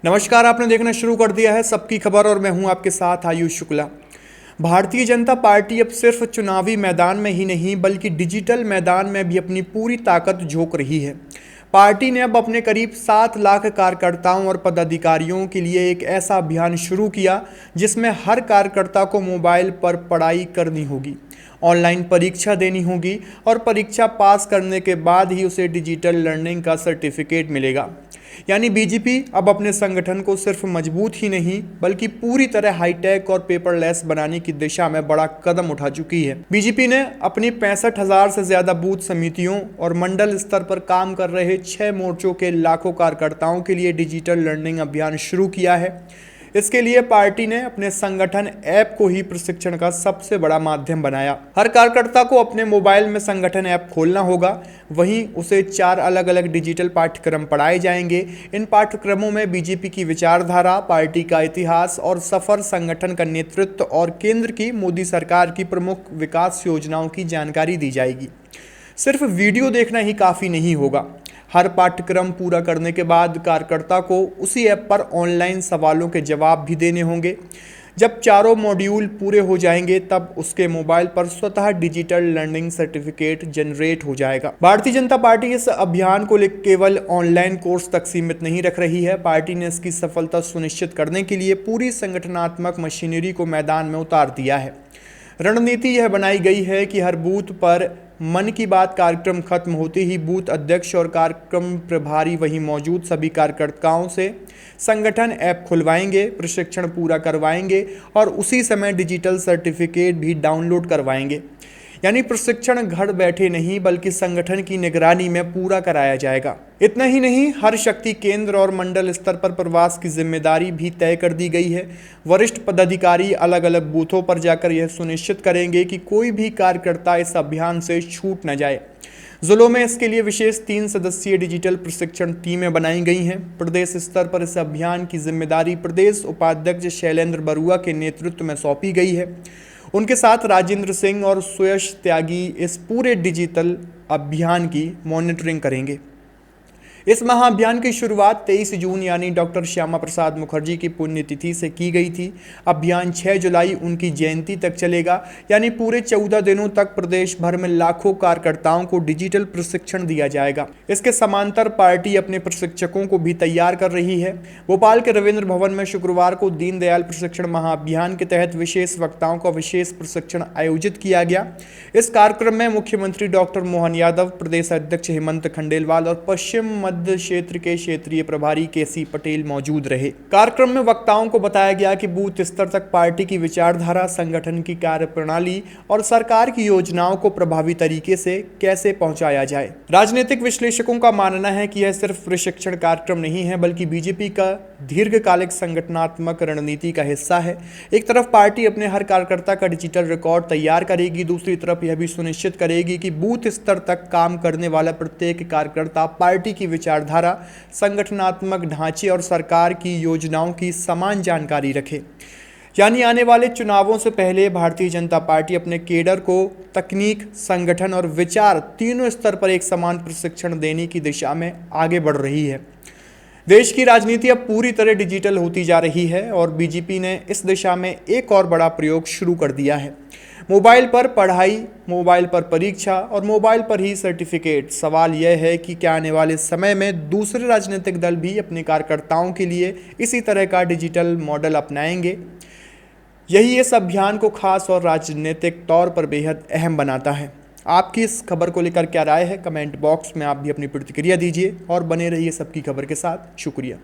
नमस्कार, आपने देखना शुरू कर दिया है सबकी खबर और मैं हूं आपके साथ आयुष शुक्ला। भारतीय जनता पार्टी अब सिर्फ चुनावी मैदान में ही नहीं बल्कि डिजिटल मैदान में भी अपनी पूरी ताकत झोंक रही है। पार्टी ने अब अपने करीब 7 लाख कार्यकर्ताओं और पदाधिकारियों के लिए एक ऐसा अभियान शुरू किया जिसमें हर कार्यकर्ता को मोबाइल पर पढ़ाई करनी होगी, ऑनलाइन परीक्षा देनी होगी और परीक्षा पास करने के बाद ही उसे डिजिटल लर्निंग का सर्टिफिकेट मिलेगा। यानी बीजेपी अब अपने संगठन को सिर्फ मजबूत ही नहीं बल्कि पूरी तरह हाईटेक और पेपरलेस बनाने की दिशा में बड़ा कदम उठा चुकी है। बीजेपी ने अपनी 65,000 से ज्यादा बूथ समितियों और मंडल स्तर पर काम कर रहे 6 मोर्चों के लाखों कार्यकर्ताओं के लिए डिजिटल लर्निंग अभियान शुरू किया है। इसके लिए पार्टी ने अपने संगठन ऐप को ही प्रशिक्षण का सबसे बड़ा माध्यम बनाया। हर कार्यकर्ता को अपने मोबाइल में संगठन ऐप खोलना होगा, वहीं उसे 4 अलग अलग डिजिटल पाठ्यक्रम पढ़ाए जाएंगे। इन पाठ्यक्रमों में बीजेपी की विचारधारा, पार्टी का इतिहास और सफर, संगठन का नेतृत्व और केंद्र की मोदी सरकार की प्रमुख विकास योजनाओं की जानकारी दी जाएगी। सिर्फ वीडियो देखना ही काफ़ी नहीं होगा। हर पाठ्यक्रम पूरा करने के बाद कार्यकर्ता को उसी ऐप पर ऑनलाइन सवालों के जवाब भी देने होंगे। जब चारों मॉड्यूल पूरे हो जाएंगे तब उसके मोबाइल पर स्वतः डिजिटल लर्निंग सर्टिफिकेट जनरेट हो जाएगा। भारतीय जनता पार्टी इस अभियान को केवल ऑनलाइन कोर्स तक सीमित नहीं रख रही है। पार्टी ने इसकी सफलता सुनिश्चित करने के लिए पूरी संगठनात्मक मशीनरी को मैदान में उतार दिया है। रणनीति यह बनाई गई है कि हर बूथ पर मन की बात कार्यक्रम खत्म होते ही बूथ अध्यक्ष और कार्यक्रम प्रभारी वहीं मौजूद सभी कार्यकर्ताओं से संगठन ऐप खुलवाएंगे, प्रशिक्षण पूरा करवाएंगे और उसी समय डिजिटल सर्टिफिकेट भी डाउनलोड करवाएंगे। यानी प्रशिक्षण घर बैठे नहीं बल्कि संगठन की निगरानी में पूरा कराया जाएगा। इतना ही नहीं, हर शक्ति केंद्र और मंडल स्तर पर प्रवास की जिम्मेदारी भी तय कर दी गई है। वरिष्ठ पदाधिकारी अलग अलग बूथों पर जाकर यह सुनिश्चित करेंगे कि कोई भी कार्यकर्ता इस अभियान से छूट न जाए। जिलों में इसके लिए विशेष 3 सदस्यीय डिजिटल प्रशिक्षण टीमें बनाई गई हैं। प्रदेश स्तर पर इस अभियान की जिम्मेदारी प्रदेश उपाध्यक्ष शैलेंद्र बरुआ के नेतृत्व में सौंपी गई है। उनके साथ राजेंद्र सिंह और सुयश त्यागी इस पूरे डिजिटल अभियान की मॉनिटरिंग करेंगे। इस महाअभियान की शुरुआत 23 जून यानी डॉक्टर श्यामा प्रसाद मुखर्जी की पुण्यतिथि से की गई थी। अभियान 6 जुलाई उनकी जयंती तक चलेगा। यानी पूरे 14 दिनों तक प्रदेश भर में लाखों कार्यकर्ताओं को डिजिटल प्रशिक्षण दिया जाएगा। इसके समांतर पार्टी अपने प्रशिक्षकों को भी तैयार कर रही है। भोपाल के रविंद्र भवन में शुक्रवार को दीनदयाल प्रशिक्षण महाअभियान के तहत विशेष वक्ताओं का विशेष प्रशिक्षण आयोजित किया गया। इस कार्यक्रम में मुख्यमंत्री डॉक्टर मोहन यादव, प्रदेश अध्यक्ष हेमंत खंडेलवाल और पश्चिम मध्य क्षेत्र के क्षेत्रीय प्रभारी केसी पटेल मौजूद रहे। कार्यक्रम में वक्ताओं को बताया गया कि बूथ स्तर तक पार्टी की विचारधारा, संगठन की कार्यप्रणाली और सरकार की योजनाओं को प्रभावी तरीके से कैसे पहुंचाया जाए। राजनीतिक विश्लेषकों का मानना है कि यह सिर्फ प्रशिक्षण कार्यक्रम नहीं है बल्कि बीजेपी का दीर्घकालिक संगठनात्मक रणनीति का हिस्सा है। एक तरफ पार्टी अपने हर कार्यकर्ता का डिजिटल रिकॉर्ड तैयार करेगी, दूसरी तरफ यह भी सुनिश्चित करेगी कि बूथ स्तर तक काम करने वाला प्रत्येक कार्यकर्ता पार्टी की विचारधारा, संगठनात्मक ढांचे और सरकार की योजनाओं की समान जानकारी रखे। यानी आने वाले चुनावों से पहले भारतीय जनता पार्टी अपने केडर को तकनीक, संगठन और विचार तीनों स्तर पर एक समान प्रशिक्षण देने की दिशा में आगे बढ़ रही है। देश की राजनीति अब पूरी तरह डिजिटल होती जा रही है और बीजेपी ने इस दिशा में एक और बड़ा प्रयोग शुरू कर दिया है। मोबाइल पर पढ़ाई, मोबाइल पर परीक्षा और मोबाइल पर ही सर्टिफिकेट। सवाल यह है कि क्या आने वाले समय में दूसरे राजनीतिक दल भी अपने कार्यकर्ताओं के लिए इसी तरह का डिजिटल मॉडल अपनाएंगे? यही इस अभियान को खास और राजनीतिक तौर पर बेहद अहम बनाता है। आपकी इस खबर को लेकर क्या राय है? कमेंट बॉक्स में आप भी अपनी प्रतिक्रिया दीजिए और बने रहिए सबकी खबर के साथ। शुक्रिया।